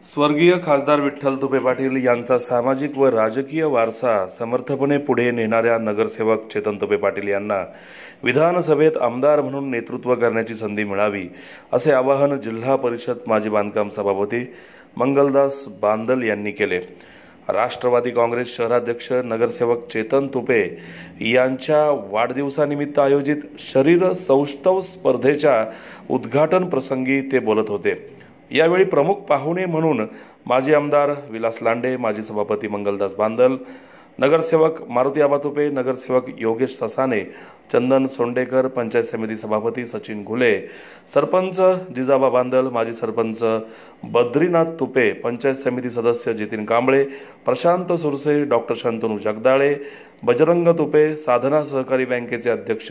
स्वर्गीय खासदार विठ्ठल तुपे पाटील यांचा सामाजिक व राजकीय वारसा समर्थपणे पुढे नेणाऱ्या नगरसेवक चेतन तुपे पाटील यांना विधानसभेत आमदार म्हणून नेतृत्व करण्याची संधी मिळावी असे आवाहन जिल्हा परिषद माजी बांधकाम सभापती मंगलदास बांदल यांनी केले। राष्ट्रवादी काँग्रेस शहराध्यक्ष नगरसेवक चेतन तुपे यांच्या वाढदिवसानिमित्त आयोजित शरीर सौष्ठव स्पर्धेच्या उद्घाटन प्रसंगी ते बोलत होते। यावेळी प्रमुख पाहुणे म्हणून माजी आमदार विलास लांडे, माजी सभापती मंगलदास बांदल, नगरसेवक मारुती आबा तुपे, नगरसेवक योगेश ससाने, चंदन सोंडेकर, पंचायत समिती सभापती सचिन घुले, सरपंच जिजाबा बांदल, माजी सरपंच बद्रीनाथ तुपे, पंचायत समिती सदस्य जितीन कांबळे, प्रशांत सुरसे, डॉक्टर शांतनु जगदाळे, बजरंग तुपे, साधना सहकारी बँकेचे अध्यक्ष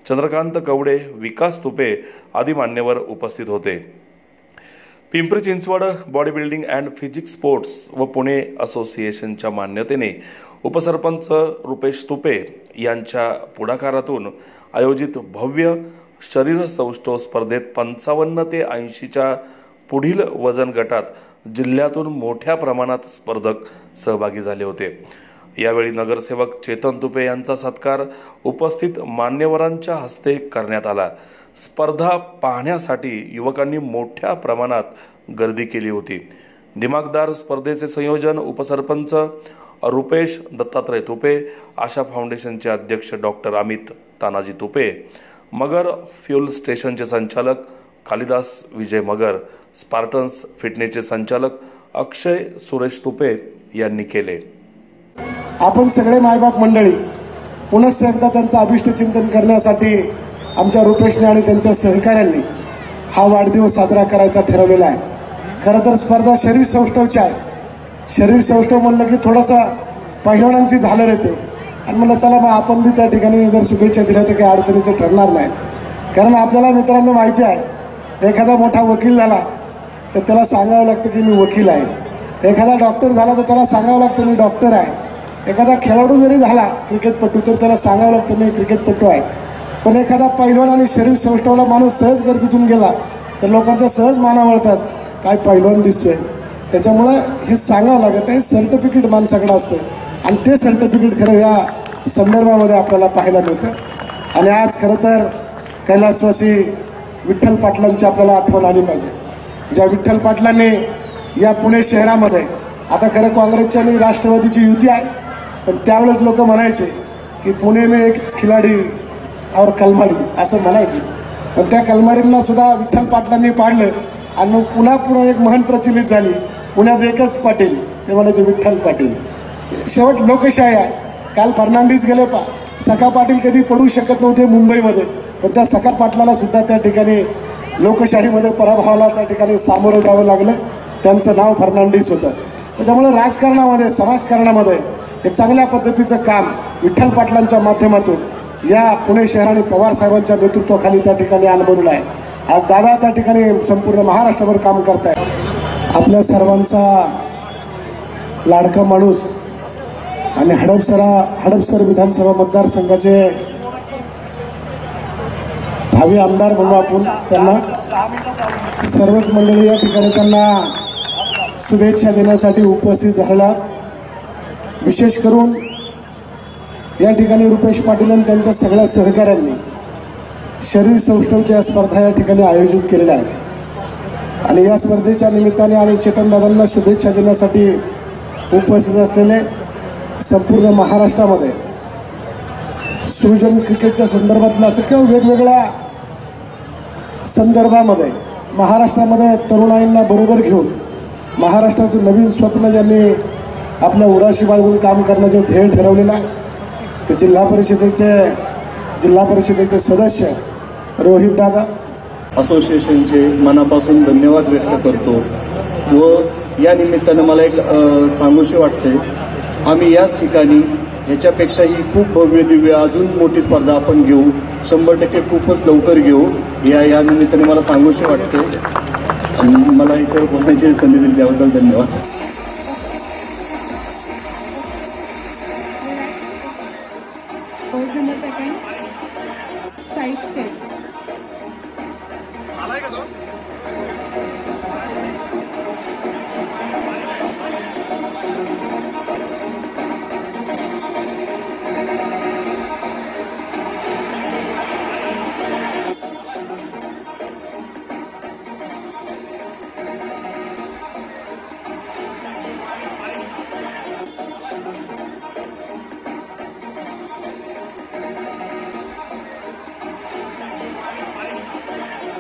चंद्रकांत कवडे, विकास तुपे आदी मान्यवर उपस्थित होते। Pimpri Chinchwad body building and physics sports व पुणे असोसिएशनच्या मान्यतेने उपसरपंच रुपेश तुपे यांच्या पुढाकारातून आयोजित भव्य शरीर सौष्ठव स्पर्धेत 55 ते 80च्या पुढील वजन गटात जिल्ह्यातून मोठ्या प्रमाणात स्पर्धक सहभागी झाले होते। यावेळी नगरसेवक चेतन तुपे यांचा सत्कार उपस्थित मान्यवरांच्या हस्ते करण्यात आला। स्पर्धा पाहण्यासाठी युवकांनी मोठ्या प्रमाणात गर्दी केली होती। दिमागदार स्पर्धेचे संयोजन उपसरपंच रुपेश दत्तात्रय तुपे, आशा फाउंडेशनचे अध्यक्ष डॉक्टर अमित तानाजी तुपे, मगर फ्यूल स्टेशनचे संचालक कालिदास विजय मगर, स्पार्टन्स फिटनेसचे संचालक अक्षय सुरेश तुपे यांनी केले। आपण सगळे मायबाप मंडळी पुन्हा एकदा त्यांचं अभिष्ट चिंतन करण्यासाठी आमच्या रुपेशने आणि त्यांच्या सहकाऱ्यांनी हा वाढदिवस साजरा करायचा ठरवलेला आहे। खरं तर स्पर्धा शरीर सौष्ठवची आहे। शरीर सौष्ठव म्हणलं की थोडासा पहिलवानांची झालं येते आणि म्हणलं चला मग आपण बी त्या ठिकाणी जर शुभेच्छा दिल्या तर काही अडचणीचं ठरणार नाही। कारण आपल्याला मित्रांनो माहिती आहे, एखादा मोठा वकील झाला तर त्याला सांगावं लागतं की मी वकील आहे। एखादा डॉक्टर झाला तर त्याला सांगावं लागतं मी डॉक्टर आहे। एखादा खेळाडू जरी झाला क्रिकेटपटू तर त्याला सांगावं लागतं मी क्रिकेटपटू आहे। पण एखादा पैलवान आणि शरीर सौष्ठवला माणूस सहज गर्दीतून गेला तर लोकांच्या सहज माना वळतात, काय पैलवान दिसतोय। त्याच्यामुळे हे सांगावं लागत आहे, सर्टिफिकेट माणसाकडे असतं आणि ते सर्टिफिकेट खरं या संदर्भामध्ये आपल्याला पाहायला मिळतं। आणि आज खरं तर कैलासवासी विठ्ठल पाटलांची आपल्याला आठवण आली पाहिजे, ज्या विठ्ठल पाटलांनी या पुणे शहरामध्ये, आता खरं काँग्रेसची आणि राष्ट्रवादीची युती आहे, पण त्यावेळेस लोक म्हणायचे की पुणे में एक खिलाडी और कलमाडी असं म्हणायचे। पण त्या कलमाडींना सुद्धा विठ्ठल पाटलांनी पाडलं आणि मग पुन्हा एक म्हण प्रचलित झाली, पुण्यात एकच पाटील, ते म्हणायचे विठ्ठल पाटील। शेवट लोकशाही आहे। काल फर्नांडिस गेले सखा पाटील कधी पडू शकत नव्हते मुंबईमध्ये, पण त्या सखा पाटलाला सुद्धा त्या ठिकाणी लोकशाहीमध्ये पराभवाला त्या ठिकाणी सामोरं जावं लागलं। त्यांचं नाव फर्नांडिस होतं। त्याच्यामुळे राजकारणामध्ये, समाजकारणामध्ये एक चांगल्या पद्धतीचं काम विठ्ठल पाटलांच्या माध्यमातून या पुणे शहराने पवार साहेबांच्या नेतृत्वाखाली त्या ठिकाणी अनुभवलं आहे। आज दादा त्या ठिकाणी संपूर्ण महाराष्ट्रभर काम करत आहे। आपल्या सर्वांचा लाडका माणूस आणि हडपसर विधानसभा मतदारसंघाचे भावी आमदार म्हणून आपण त्यांना सर्वच मंडळी या ठिकाणी त्यांना शुभेच्छा देण्यासाठी उपस्थित झालेला। विशेष करून या ठिकाणी रुपेश पाटील आणि त्यांच्या सगळ्या सहकाऱ्यांनी शरीर सौष्ठवच्या स्पर्धा या ठिकाणी आयोजित केलेल्या आहेत आणि या स्पर्धेच्या निमित्ताने आणि चेतनदादांना शुभेच्छा देण्यासाठी उपस्थित असलेले संपूर्ण महाराष्ट्रामध्ये सृजन क्रिकेटच्या संदर्भातल्या सगळ्या वेगवेगळ्या संदर्भामध्ये महाराष्ट्रामध्ये तरुणाईंना बरोबर घेऊन महाराष्ट्राचं नवीन स्वप्न ज्यांनी आपल्या उराशी बाळगून काम करण्याचे ध्येय ठरवलेलं आहे, ते जिल्हा परिषदेचे सदस्य रोहित दादा असोसिएशनचे मनापासून धन्यवाद व्यक्त करतो। व या निमित्तानं मला एक सांगूशी वाटते, आम्ही याच ठिकाणी याच्यापेक्षाही खूप भव्य दिव्य अजून मोठी स्पर्धा आपण घेऊ, 100% खूपच लवकर घेऊ या निमित्ताने मला सांगूशी वाटते। मला इथे बोलण्याची संधी दिली त्याबद्दल धन्यवाद।